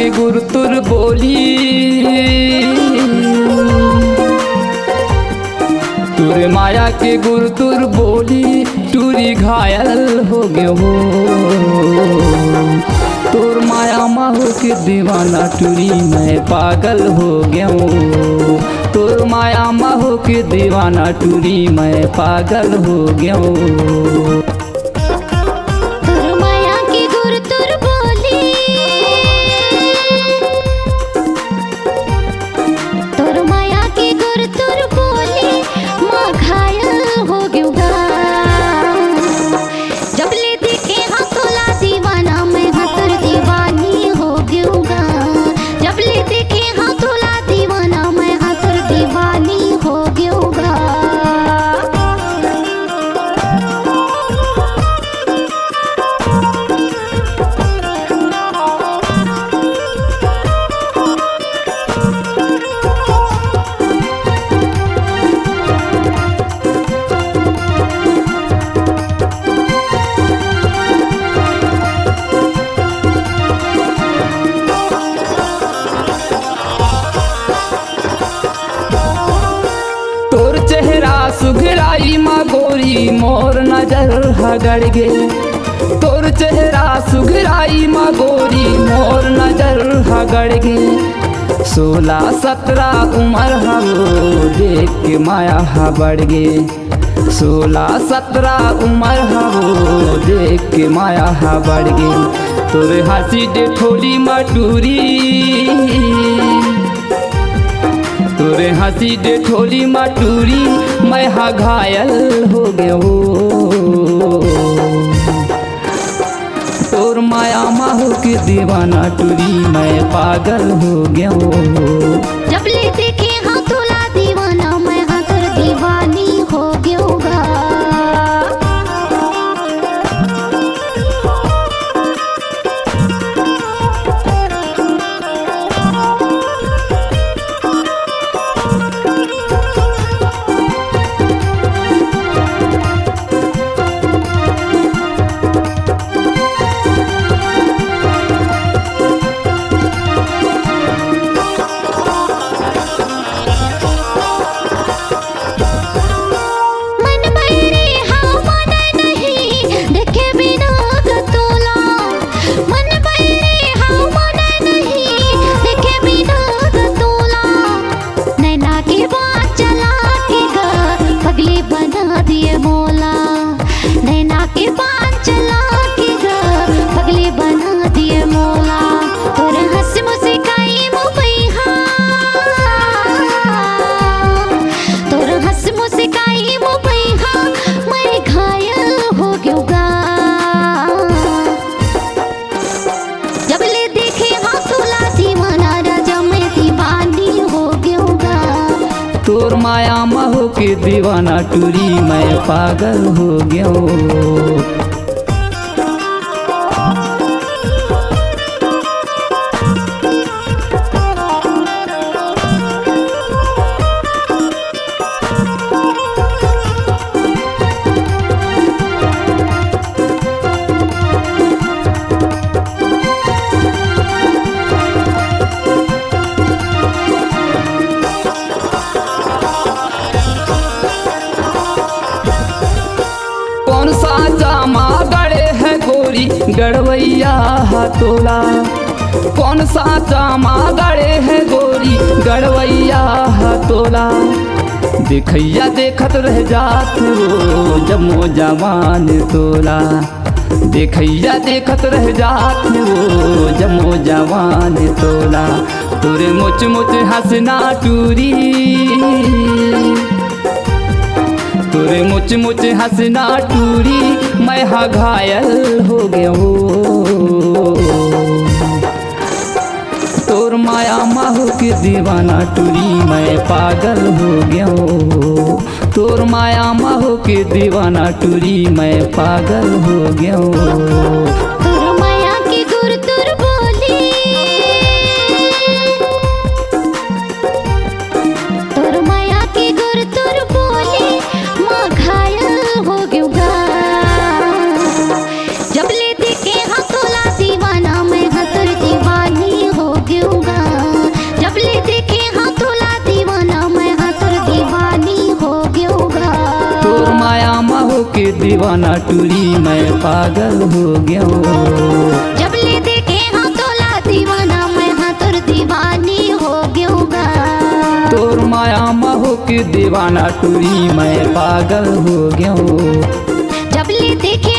के गुरु तुर बोली, तुर माया के गुरु तुर बोली, टूरी घायल हो गए हो। तोर माया माहो के दीवाना टूरी मैं पागल हो गया हूँ। तोर माया माहो के दीवाना टूरी मैं पागल हो गया हूँ। तोर चेहरा सुघराई माँ गोरी मोर नजर हगड़ गे। तोर चेहरा सुघराई माँ गोरी मोर नजर हगड़ गे। 16-17 उम्र हो देख के माया बढ़ गे। 16-17 उम्र हो देख के माया बढ़ गे। तोर हंसी डेठोली मटूरी, तोरे हंसी डेठोली मटूरी मैं हा घायल हो गया हूँ। तोर माया माहो के दीवाना टूरी मैं पागल हो गया हूँ। जब ले देखे हाँ तोला दीवाना मैं हाँ कर दीवानी हो गया होगा। तोर माया माहो के दीवाना टूरी मैं पागल हो गया हूँ। कौन सा जामा गड़े है गोरी गड़वैया हथोला। कौन सा जामा गड़े है गोरी गड़वैया हथोला। देखैया देखत रह जात हो जमो जवान तोला। देखैया देखत रह जात हो जमो जवान तोला। तोरे मुच मुच हंसना टूरी, तोरे मुच मुच हंसना टूरी मैं हा घायल हो गया हूँ। तोर माया माहो के दीवाना टूरी मैं पागल हो गया हूँ। तोर माया माहो के दीवाना टूरी मैं पागल हो गया हूँ। जब ले देखे हाँ तोला दीवाना मैं हाँ तुर दीवानी हो के दीवाना टूरी मैं पागल हो गया हूँ। जब ले देखे हाँ तोला दीवाना मैं हाँ तोर दीवानी हो गयूँगा। तोर माया महू के दीवाना टूरी मैं पागल हो गया हूँ। जब ले देखे